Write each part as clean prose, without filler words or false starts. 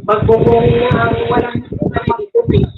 Magbubong na ang walang magbubong.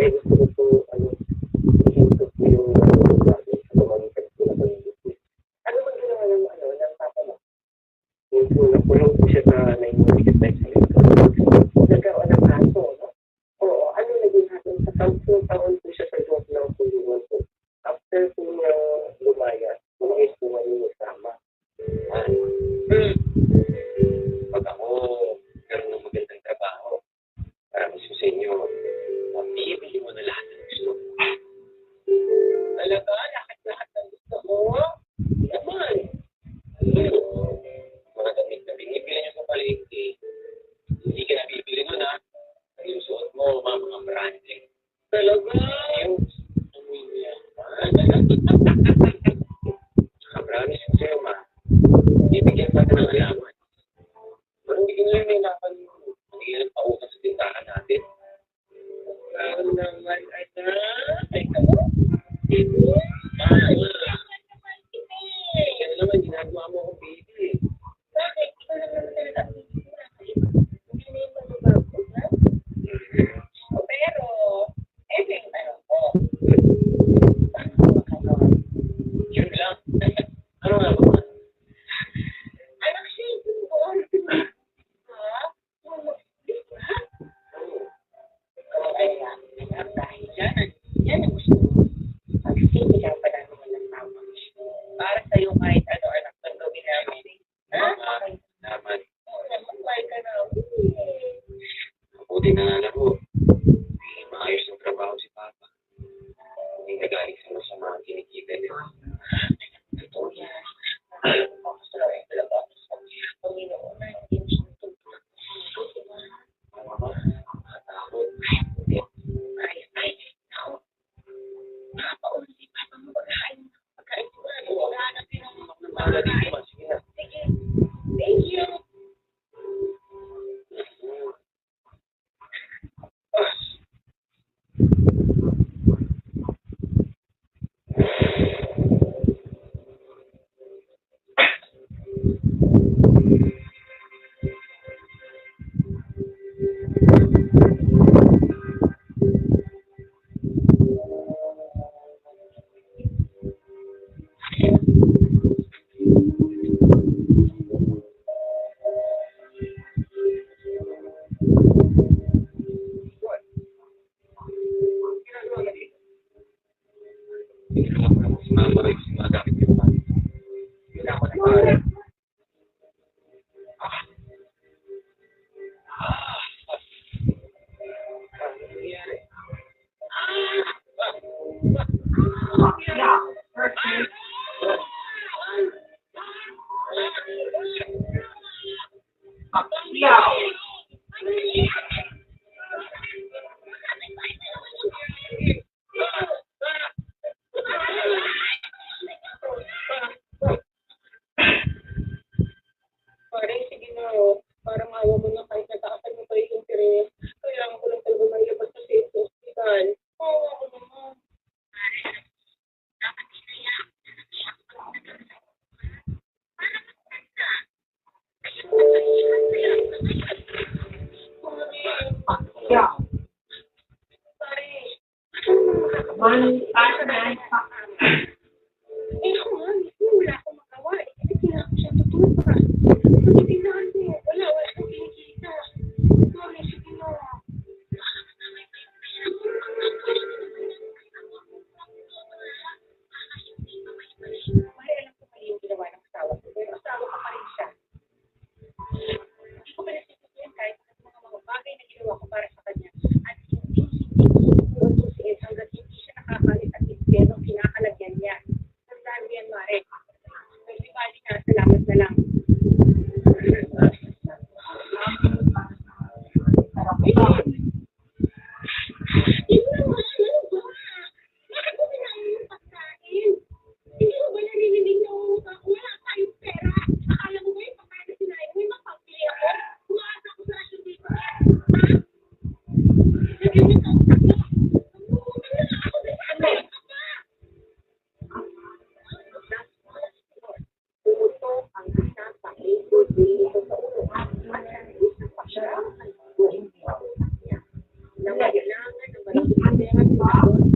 Kaya gusto ko po, i-input ko yung bagay sa pamamagitan po na pag-ibig. Ano man ginawa ng papa mo? Yung po, nakulong po siya sa 9 months nagkaroon ng kaso, no? Oo, ano naging hatin sa 10 taon po siya sa loob ng kulungan po. After po niya lumaya, umayos po ngayon yung sama. Pag ako meron ng magandang trabaho, para mismo sa inyo, mabibili mo na lahat ng gusto mo. Talaga, lahat ng gusto mo? Naman. Mga damit na binibili niyo sa palengke, hindi ka nabibili nun ha. Yung suot mo, mga branding. Talaga? Yung amoy niya. Promise ko sa'yo, ma. Bibigyan pa ng alaman. Pero hindi ko nila nailapan yung hindi nila pautang sa tindahan natin. Ano naman, ay tamo? Ito? Yan naman, ginagawa mo akong baby. Bakit? Ito naman talaga. Hindi na yung mababago, ha? Pero, ito yung tanong ko. Paano mo makagawa? Yun lang. Ano nga ba? Anak siya yung buwan. Ha? Kaya, dahil yan ang gusto mo. Magsisindi ka pa namin ng tama. Para sa'yo kahit ano anak ng gawin namin. Ha? Naman. Naman ka na. Mabuti na nga lang po. Maayos ng trabaho si Papa. Hindi nagaling sa masama ang kinikita niya. Totoo yan. Gusto na rin talaga ako sa Panginoon na hindi mo siya tutulog. Matakot. Ay, ako. Nakapaulit si Papa mo pagkain. Pagkain ko na. Nahanap din ang mga dito. Sige na. Sige. Thank you. Parang ayaw mo na kahit nataasan mo pa yung interest. Kailangan ko lang talaga mailabas sa safe hospital. Oo, ako naman. Yeah. Sorry. Wala akong magawa. Hindi kailangan ko siya tutupa. Hindi na wala akong kinikita. Sorry, sige na. Mari, alam ko mali yung ginawa ng asawa ko. Pero asawa ko pa rin siya. Hindi ko pinasitusin kahit mga bagay na ginawa ko para sa kanya. At hindi ko tutusin hanggang hindi siya nakakalit at impyerno kinakalagyan niya. Tandaan mo yan, Mare. Hindi bali na, salamat na lang. Yan,